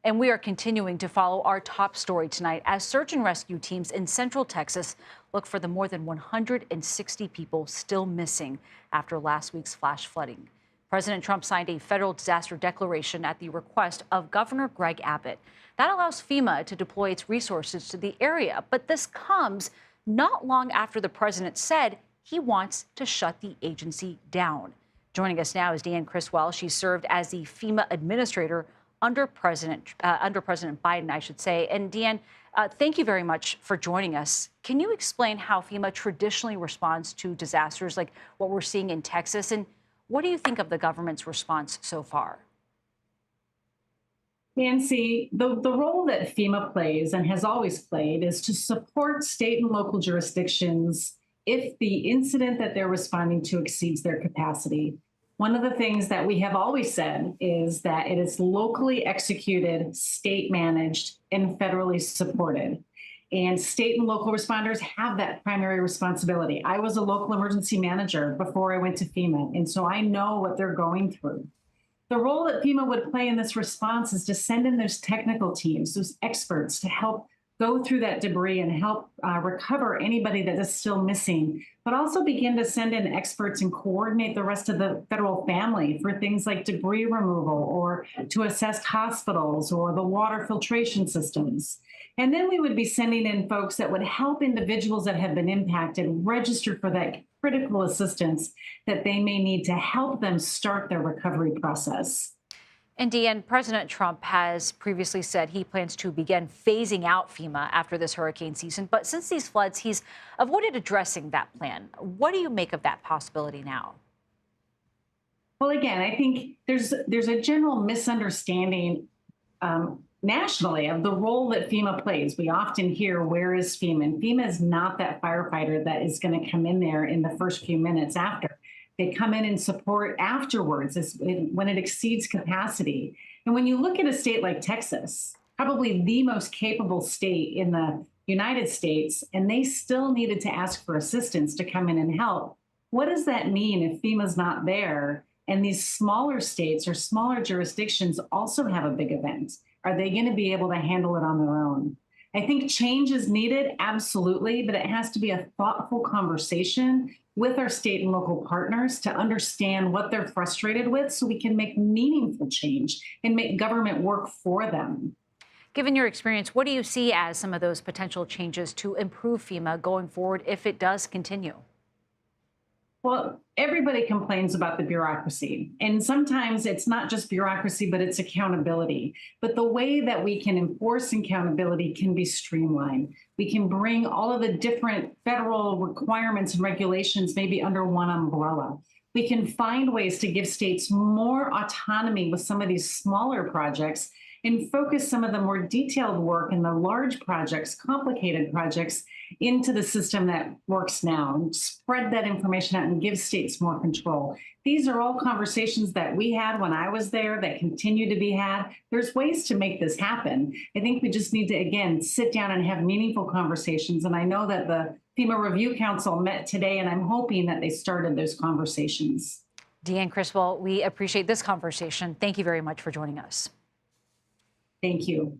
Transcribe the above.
And we are continuing to follow our top story tonight as search and rescue teams in Central Texas look for the more than 160 people still missing after last week's flash flooding. President Trump signed a federal disaster declaration at the request of Governor Greg Abbott. That allows FEMA to deploy its resources to the area. But this comes not long after the president said he wants to shut the agency down. Joining us now is Deanne Criswell. She served as the FEMA administrator under President Biden, I should say. And Deanne, thank you very much for joining us. Can you explain how FEMA traditionally responds to disasters like what we're seeing in Texas? And what do you think of the government's response so far? Nancy, the role that FEMA plays and has always played is to support state and local jurisdictions if the incident that they're responding to exceeds their capacity. One of the things that we have always said is that it is locally executed, state managed, and federally supported. And state and local responders have that primary responsibility. I was a local emergency manager before I went to FEMA, and so I know what they're going through. The role that FEMA would play in this response is to send in those technical teams, those experts, to help go through that debris and help recover anybody that is still missing, but also begin to send in experts and coordinate the rest of the federal family for things like debris removal or to assess hospitals or the water filtration systems. And then we would be sending in folks that would help individuals that have been impacted register for that critical assistance that they may need to help them start their recovery process. And Deanne, President Trump has previously said he plans to begin phasing out FEMA after this hurricane season. But since these floods, he's avoided addressing that plan. What do you make of that possibility now? Well, again, I think there's a general misunderstanding nationally of the role that FEMA plays. We often hear, where is FEMA? And FEMA is not that firefighter that is going to come in there in the first few minutes after. They come in and support afterwards when it exceeds capacity. And when you look at a state like Texas, probably the most capable state in the United States, and they still needed to ask for assistance to come in and help, what does that mean if FEMA's not there and these smaller states or smaller jurisdictions also have a big event? Are they going to be able to handle it on their own? I think change is needed, absolutely, but it has to be a thoughtful conversation with our state and local partners to understand what they're frustrated with so we can make meaningful change and make government work for them. Given your experience, what do you see as some of those potential changes to improve FEMA going forward if it does continue? Well, everybody complains about the bureaucracy, and sometimes it's not just bureaucracy, but it's accountability. But the way that we can enforce accountability can be streamlined. We can bring all of the different federal requirements and regulations maybe under one umbrella. We can find ways to give states more autonomy with some of these smaller projects and focus some of the more detailed work and the large projects, complicated projects, into the system that works now, and spread that information out and give states more control. These are all conversations that we had when I was there that continue to be had. There's ways to make this happen. I think we just need to, again, sit down and have meaningful conversations. And I know that the FEMA Review Council met today, and I'm hoping that they started those conversations. Deanne Criswell, we appreciate this conversation. Thank you very much for joining us. Thank you.